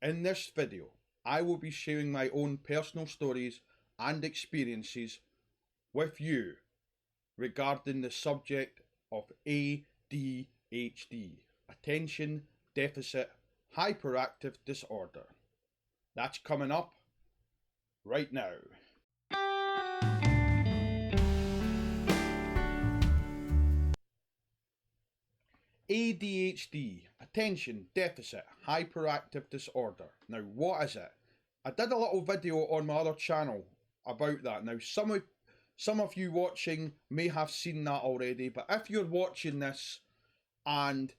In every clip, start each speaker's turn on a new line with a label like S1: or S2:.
S1: In this video, I will be sharing my own personal stories and experiences with you regarding the subject of ADHD, Attention Deficit Hyperactive Disorder. That's coming up right now. ADHD, Attention Deficit Hyperactive Disorder. Now, what is it? I did a little video on my other channel about that. Now, some of you watching may have seen that already, but if you're watching this and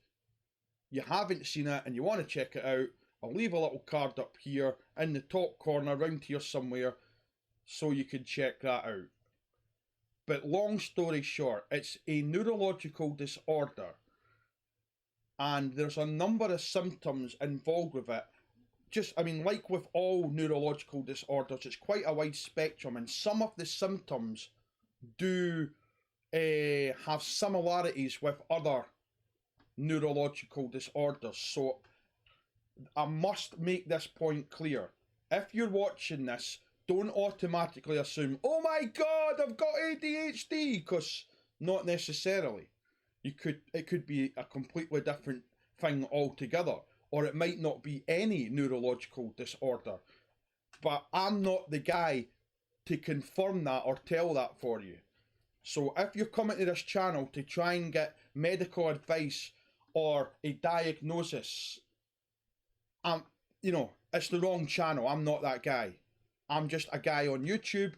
S1: you haven't seen it and you want to check it out, I'll leave a little card up here in the top corner, around here somewhere, so you can check that out. But long story short, it's a neurological disorder, and there's a number of symptoms involved with it. Like with all neurological disorders, it's quite a wide spectrum, and some of the symptoms do have similarities with other neurological disorders. So I must make this point clear. If you're watching this, don't automatically assume, oh my god, I've got ADHD, because not necessarily. It could be a completely different thing altogether, or it might not be any neurological disorder. But I'm not the guy to confirm that or tell that for you. So if you're coming to this channel to try and get medical advice or a diagnosis, it's the wrong channel. I'm not that guy. I'm just a guy on YouTube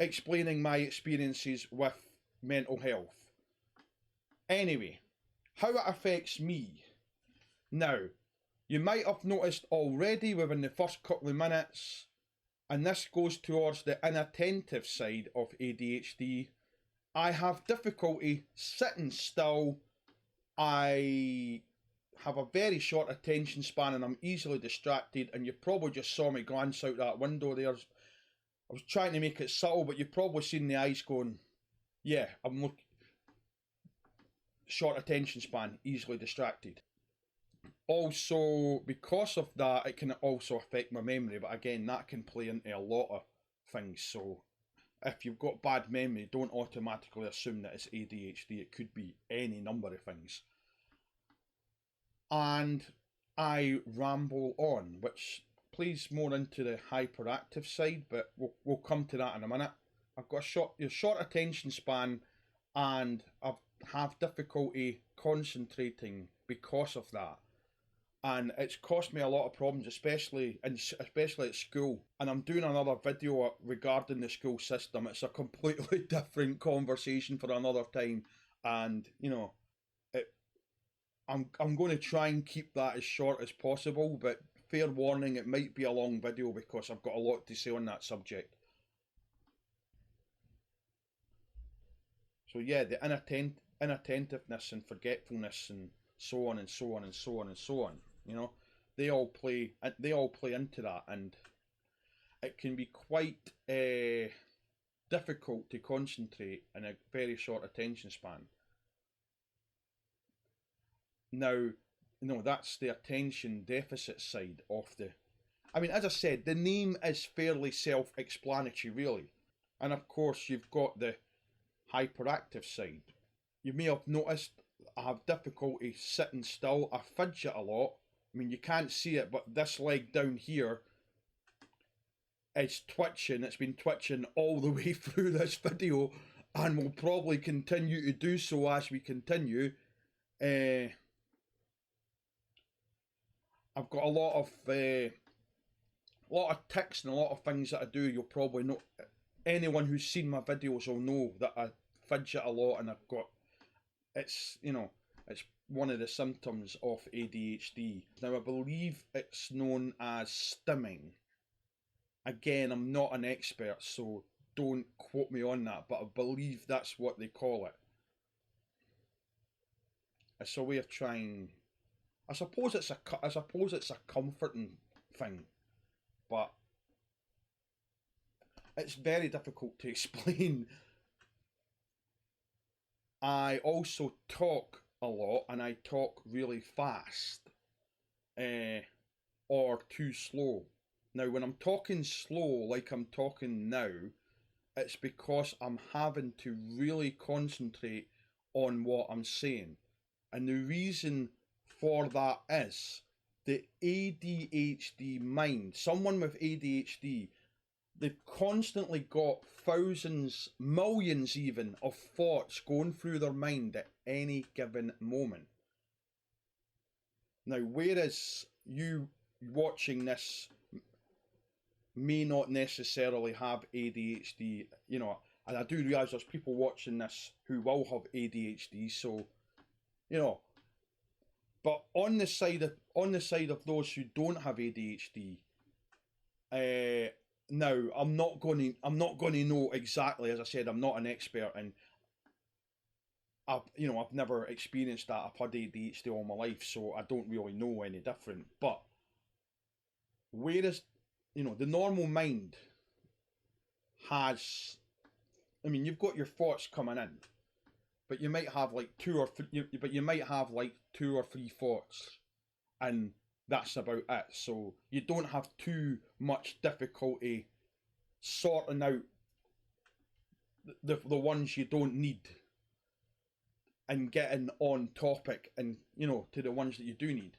S1: explaining my experiences with mental health. Anyway, how it affects me. Now, you might have noticed already within the first couple of minutes, and this goes towards the inattentive side of ADHD, I have difficulty sitting still. I have a very short attention span and I'm easily distracted, and you probably just saw me glance out that window there. I was trying to make it subtle, but you've probably seen the eyes going, yeah, I'm looking. Short attention span, easily distracted. Also, because of that, it can also affect my memory, but again, that can play into a lot of things. So if you've got bad memory, don't automatically assume that it's ADHD. It could be any number of things. And I ramble on, which plays more into the hyperactive side, but we'll come to that in a minute. I've got a short attention span, and I've have difficulty concentrating because of that, and it's cost me a lot of problems, especially at school. And I'm doing another video regarding the school system. It's a completely different conversation for another time, and I'm going to try and keep that as short as possible, but fair warning, it might be a long video because I've got a lot to say on that subject. So yeah, the inattentiveness and forgetfulness and so on and so on and so on and so on, they all play into that, and it can be quite difficult to concentrate in a very short attention span. Now, that's the attention deficit side of as I said, the name is fairly self-explanatory really, and of course you've got the hyperactive side. You may have noticed I have difficulty sitting still. I fidget a lot. You can't see it, but this leg down here is twitching. It's been twitching all the way through this video and will probably continue to do so as we continue. I've got a lot of tics and a lot of things that I do. You'll probably know. Anyone who's seen my videos will know that I fidget a lot, and it's one of the symptoms of ADHD. Now, I believe it's known as stimming. Again, I'm not an expert, so don't quote me on that, but I believe that's what they call it. It's a way of trying. I suppose it's a comforting thing, but it's very difficult to explain. I also talk a lot, and I talk really fast. or too slow. Now, when I'm talking slow, like I'm talking now, it's because I'm having to really concentrate on what I'm saying. And the reason for that is the ADHD mind. Someone with ADHD, they've constantly got thousands, millions even, of thoughts going through their mind at any given moment. Now, whereas you watching this may not necessarily have ADHD, you know, and I do realise there's people watching this who will have ADHD, so, you know, but on the side of those who don't have ADHD, now I'm not going to know exactly. As I said, I'm not an expert, and I've never experienced that. I've had ADHD all my life, so I don't really know any different. But whereas, the normal mind has, you've got your thoughts coming in, but you might have like two or three thoughts, and that's about it. So you don't have too much difficulty sorting out the ones you don't need and getting on topic, and to the ones that you do need.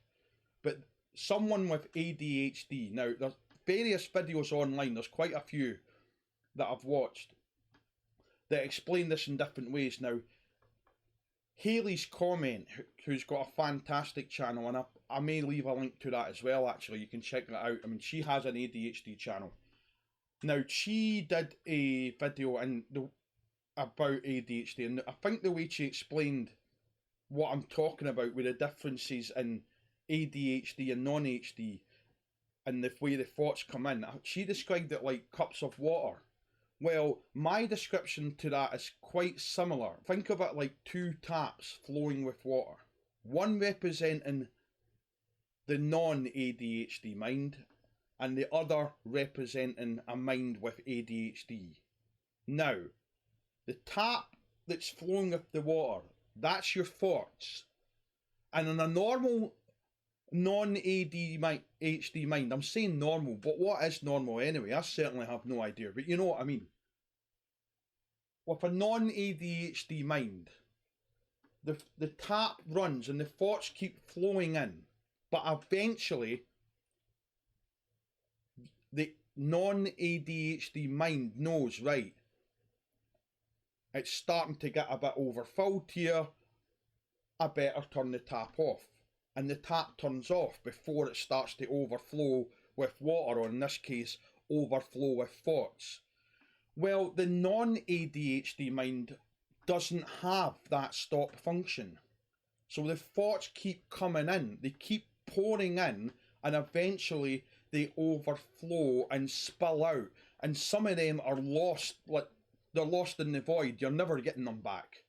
S1: But someone with ADHD, now there's various videos online, there's quite a few that I've watched that explain this in different ways. Now, Haley's Comment, who's got a fantastic channel, and I may leave a link to that as well, actually. You can check that out. She has an ADHD channel. Now, she did a video about ADHD, and I think the way she explained what I'm talking about with the differences in ADHD and non ADHD and the way the thoughts come in, she described it like cups of water. Well, my description to that is quite similar. Think of it like two taps flowing with water. One representing the non-ADHD mind, and the other representing a mind with ADHD. Now, the tap that's flowing with the water, that's your thoughts. And in a normal non-ADHD mind, I'm saying normal, but what is normal anyway? I certainly have no idea, but you know what I mean. With a non-ADHD mind, the tap runs and the thoughts keep flowing in, but eventually the non-ADHD mind knows, right, it's starting to get a bit overfilled here, I better turn the tap off. And the tap turns off before it starts to overflow with water, or in this case, overflow with thoughts. Well, the non-ADHD mind doesn't have that stop function. So the thoughts keep coming in, they keep pouring in, and eventually they overflow and spill out. And some of them are lost, like they're lost in the void. You're never getting them back.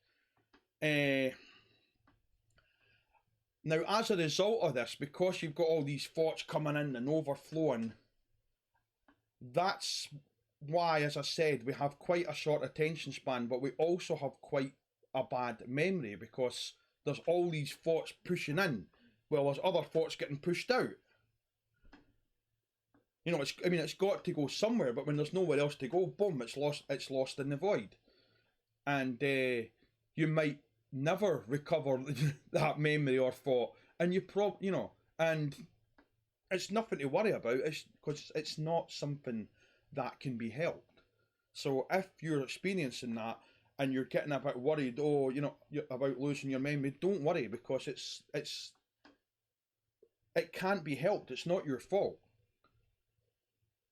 S1: Now, as a result of this, because you've got all these thoughts coming in and overflowing, that's why, as I said, we have quite a short attention span, but we also have quite a bad memory, because there's all these thoughts pushing in, well, there's other thoughts getting pushed out. It's got to go somewhere, but when there's nowhere else to go, boom, it's lost in the void. And you might never recover that memory or thought, and and it's nothing to worry about, because it's not something that can be helped. So if you're experiencing that and you're getting a bit worried, about losing your memory, don't worry, because it can't be helped. It's not your fault.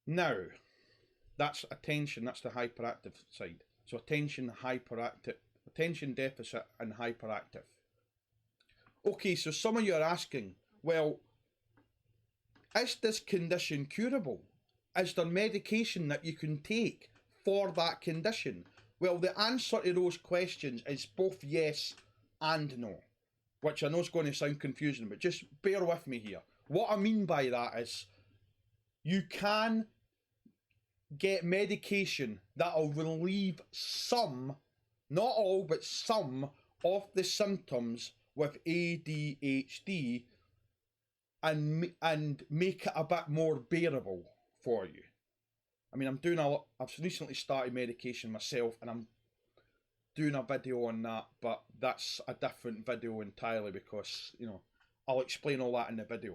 S1: Now, that's attention. That's the hyperactive side. So attention deficit and hyperactive. Okay, so some of you are asking, well, is this condition curable? Is there medication that you can take for that condition? Well, the answer to those questions is both yes and no, which I know is going to sound confusing, but just bear with me here. What I mean by that is you can get medication that will relieve some, not all, but some of the symptoms with ADHD and make it a bit more bearable for you. I mean, I've recently started medication myself, and I'm doing a video on that, but that's a different video entirely because, you know, I'll explain all that in the video.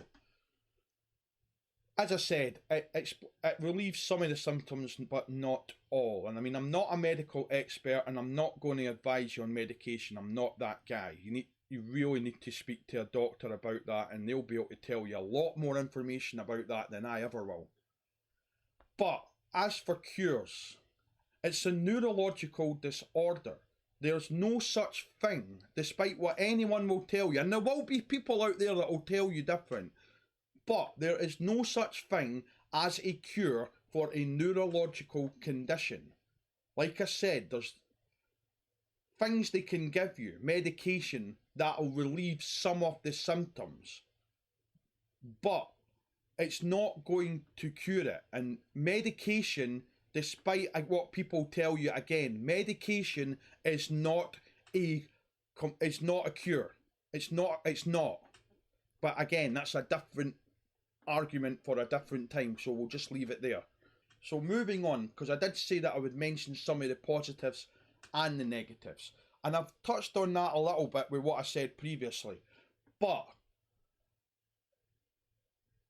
S1: As I said, it relieves some of the symptoms, but not all. And I mean, I'm not a medical expert, and I'm not going to advise you on medication. I'm not that guy. You really need to speak to a doctor about that, and they'll be able to tell you a lot more information about that than I ever will. But as for cures, it's a neurological disorder. There's no such thing, despite what anyone will tell you, and there will be people out there that will tell you different, but there is no such thing as a cure for a neurological condition. Like I said, there's things they can give you, medication that will relieve some of the symptoms, but it's not going to cure it. And medication, despite what people tell you, again, medication is not a cure. It's not. But again, that's a different argument for a different time, so we'll just leave it there. So moving on, because I did say that I would mention some of the positives and the negatives, and I've touched on that a little bit with what I said previously, but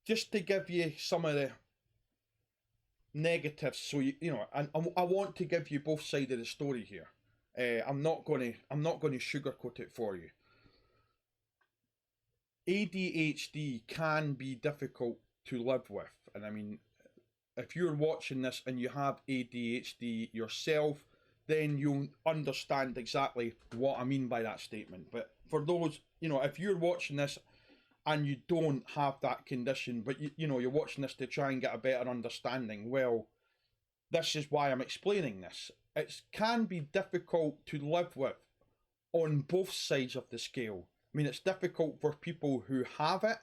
S1: just to give you some of the negatives, so you know, and I want to give you both sides of the story here. I'm not going to sugarcoat it for you. ADHD can be difficult to live with, and I mean, if you're watching this and you have ADHD yourself, then you'll understand exactly what I mean by that statement. But for those, you know, if you're watching this and you don't have that condition, but you know, you're watching this to try and get a better understanding, well, this is why I'm explaining this. It can be difficult to live with on both sides of the scale. I mean, it's difficult for people who have it,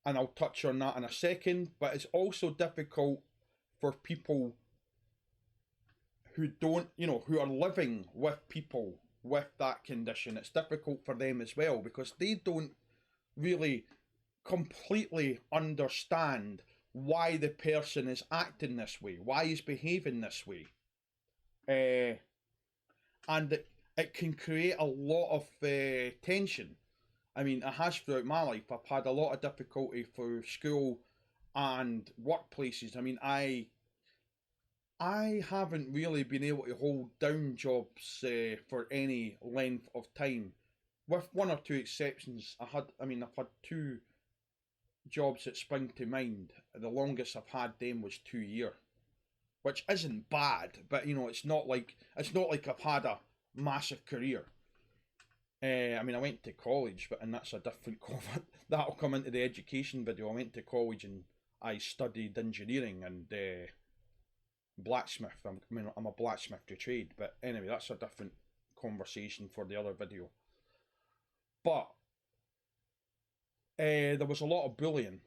S1: and I'll touch on that in a second, but it's also difficult for people who don't, you know, who are living with people with that condition. It's difficult for them as well, because they don't really completely understand why the person is acting this way, why he's behaving this way. And it can create a lot of tension. I mean, it has throughout my life. I've had a lot of difficulty for school and workplaces. I mean, I haven't really been able to hold down jobs for any length of time, with one or two exceptions. I've had 2 jobs that spring to mind. The longest I've had them was 2 years, which isn't bad, but you know, it's not like I've had a massive career. I mean, I went to college, and that's a different comment. That'll come into the education video. I went to college and I studied engineering and blacksmith. I'm a blacksmith to trade, but anyway, that's a different conversation for the other video. But there was a lot of bullying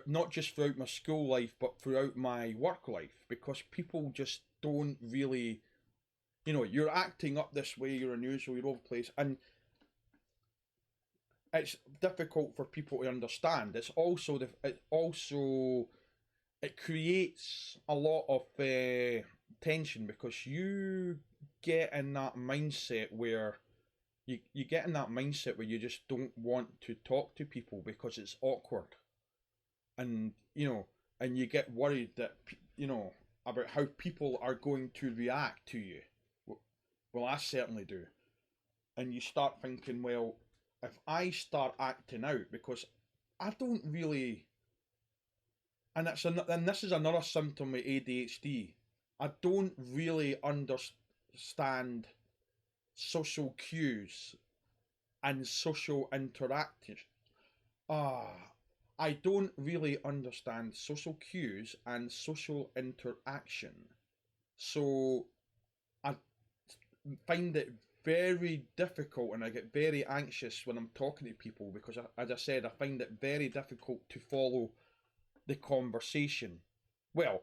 S1: not just throughout my school life, but throughout my work life, because people just don't really, you know, you're acting up this way, you're unusual, you're over the place, and it's difficult for people to understand. It creates a lot of tension, because you get in that mindset where you get in that mindset where you just don't want to talk to people because it's awkward, and you know, and you get worried that, you know, about how people are going to react to you. Well, I certainly do. And you start thinking, well, if I start acting out, because I don't really, and this is another symptom of ADHD, I don't really understand social cues and social interaction. I don't really understand social cues and social interaction. So I find it very difficult, and I get very anxious when I'm talking to people, because as I said, I find it very difficult to follow the conversation. Well,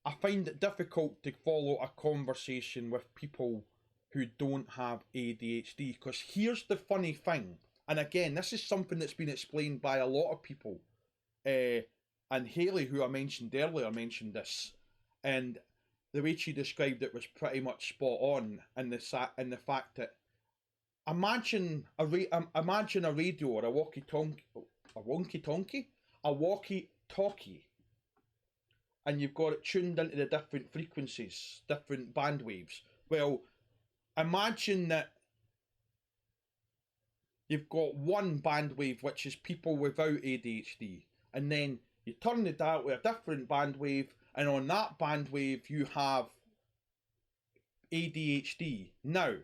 S1: I find it difficult to follow a conversation with people who don't have ADHD, because here's the funny thing, And again, this is something that's been explained by a lot of people. And Haley, who I mentioned earlier, mentioned this, and the way she described it was pretty much spot on in the fact that imagine imagine a radio or a walkie-talkie, and you've got it tuned into the different frequencies, different band waves. Well, imagine that you've got one band wave which is people without ADHD, and then you turn the dial to a different band wave, and on that band wave you have ADHD. Now,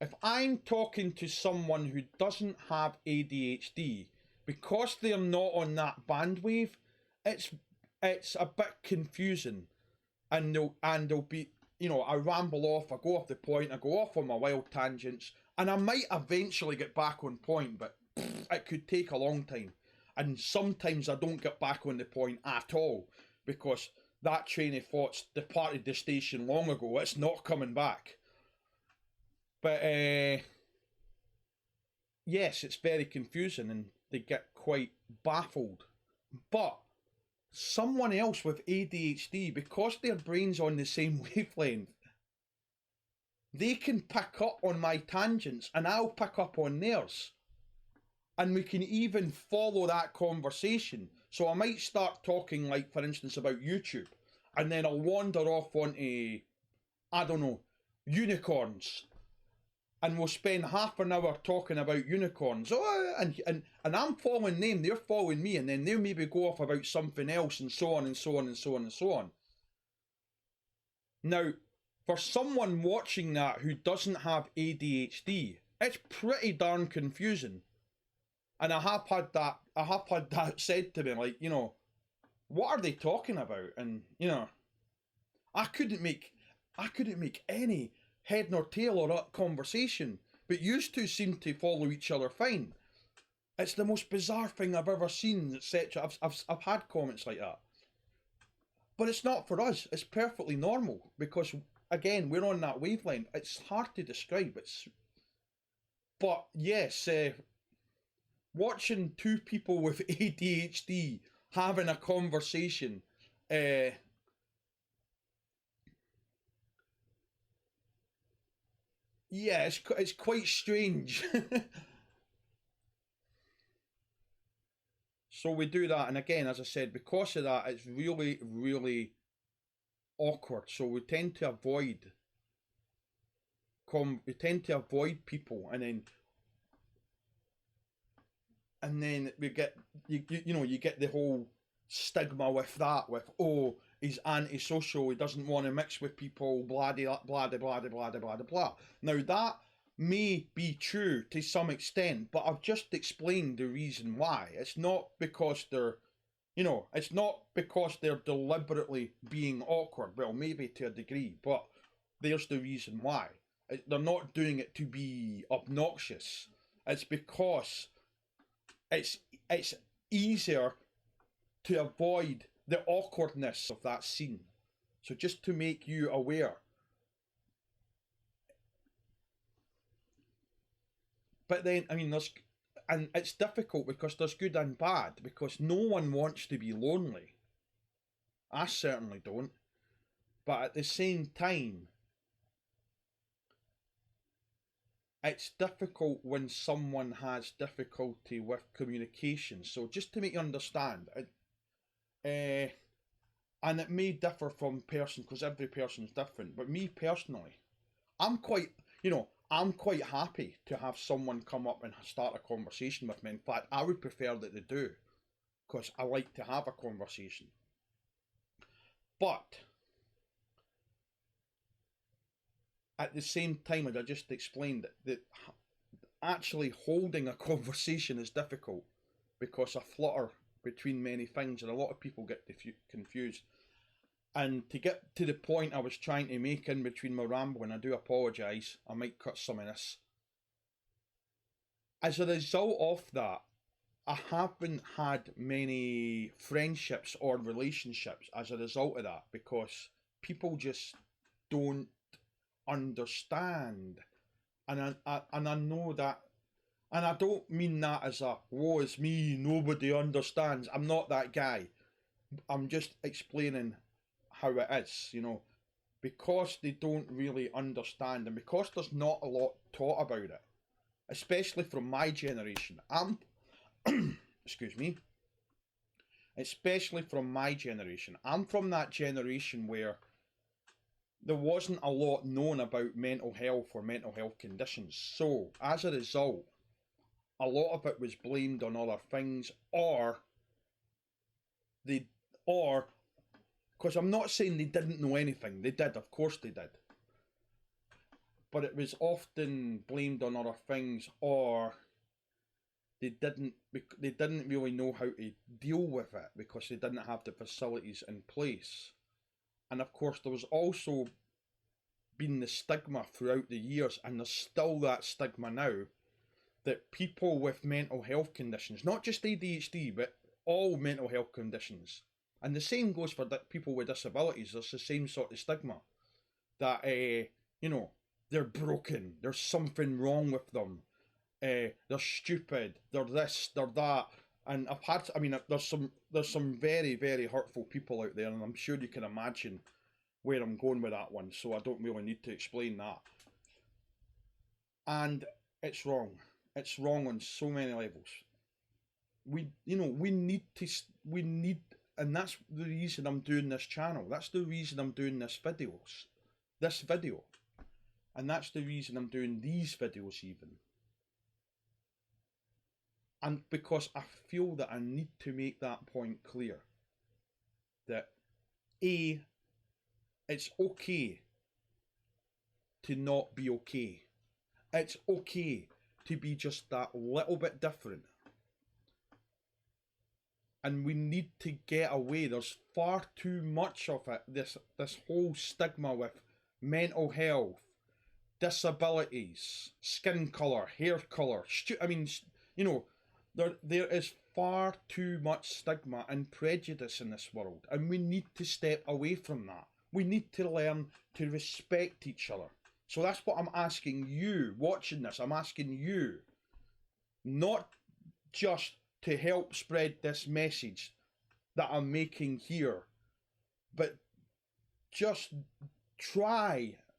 S1: if I'm talking to someone who doesn't have ADHD, because they're not on that band wave, it's a bit confusing, and they'll be, you know, I ramble off, I go off the point, I go off on my wild tangents, and I might eventually get back on point, but it could take a long time. And sometimes I don't get back on the point at all, because that train of thought's departed the station long ago. It's not coming back. But yes, it's very confusing and they get quite baffled. But someone else with ADHD, because their brain's on the same wavelength, they can pick up on my tangents and I'll pick up on theirs. And we can even follow that conversation. So I might start talking, like, for instance, about YouTube, and then I'll wander off onto, I don't know, unicorns. And we'll spend half an hour talking about unicorns. Oh, and I'm following them, they're following me, and then they'll maybe go off about something else, and so on and so on and so on and so on. Now, for someone watching that who doesn't have ADHD, it's pretty darn confusing. And I have had that said to me, like, you know, what are they talking about? And, you know, I couldn't make any head nor tail of that conversation, but used to seem to follow each other fine. It's the most bizarre thing I've ever seen, etc. I've had comments like that. But it's not for us. It's perfectly normal, because, again, we're on that wavelength. It's hard to describe. But yes, watching two people with ADHD having a conversation, yeah, it's quite strange. So we do that, and again, as I said, because of that, it's really, really awkward. So we tend to avoid people, and then we get you get the whole stigma with that, with, oh, he's antisocial, he doesn't want to mix with people, blah blah blah blah blah blah blah blah. Now that may be true to some extent, but I've just explained the reason why. It's not because they're deliberately being awkward. Well, maybe to a degree, but there's the reason why. They're not doing it to be obnoxious. It's because it's easier to avoid the awkwardness of that scene. So just to make you aware. But then, I mean, and it's difficult because there's good and bad, because no one wants to be lonely. I certainly don't. But at the same time, it's difficult when someone has difficulty with communication. So just to make you understand, and it may differ from person, because every person's different, but me personally, I'm quite happy to have someone come up and start a conversation with me. In fact, I would prefer that they do, because I like to have a conversation. But at the same time, as I just explained, that actually holding a conversation is difficult, because I flutter between many things, and a lot of people get confused. And to get to the point I was trying to make in between my rambling, I do apologise, I might cut some of this. As a result of that, I haven't had many friendships or relationships as a result of that, because people just don't understand. And I know that And I don't mean that as a, woe is me, nobody understands. I'm not that guy. I'm just explaining how it is, you know, because they don't really understand and because there's not a lot taught about it, especially from my generation. Excuse me. Especially from my generation. I'm from that generation where there wasn't a lot known about mental health or mental health conditions. So, as a result, a lot of it was blamed on other things, or because I'm not saying they didn't know anything. They did, of course they did. But it was often blamed on other things, or they didn't really know how to deal with it because they didn't have the facilities in place. And of course, there was also been the stigma throughout the years, and there's still that stigma now, that people with mental health conditions, not just ADHD, but all mental health conditions, and the same goes for people with disabilities, there's the same sort of stigma that, you know, they're broken, there's something wrong with them, they're stupid, they're this, they're that. And there's some very, very hurtful people out there, and I'm sure you can imagine where I'm going with that one, so I don't really need to explain that. And it's wrong. It's wrong on so many levels. We need, and that's the reason I'm doing this channel. That's the reason I'm doing this video. And that's the reason I'm doing these videos even. And because I feel that I need to make that point clear. That it's okay to not be okay. It's okay to be just that little bit different. And we need to get away. There's far too much of it. This whole stigma with mental health, disabilities, skin colour, hair colour. There is far too much stigma and prejudice in this world. And we need to step away from that. We need to learn to respect each other. So that's what I'm asking you watching this. I'm asking you, not just to help spread this message that I'm making here, but just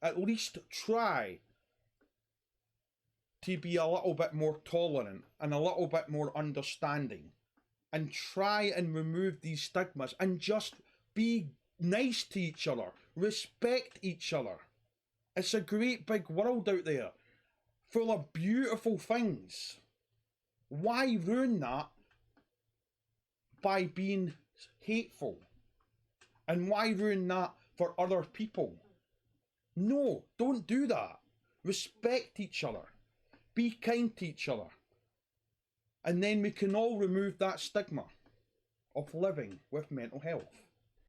S1: at least try to be a little bit more tolerant and a little bit more understanding, and try and remove these stigmas and just be nice to each other, respect each other. It's a great big world out there full of beautiful things. Why ruin that by being hateful? And why ruin that for other people? No, don't do that. Respect each other. Be kind to each other. And then we can all remove that stigma of living with mental health.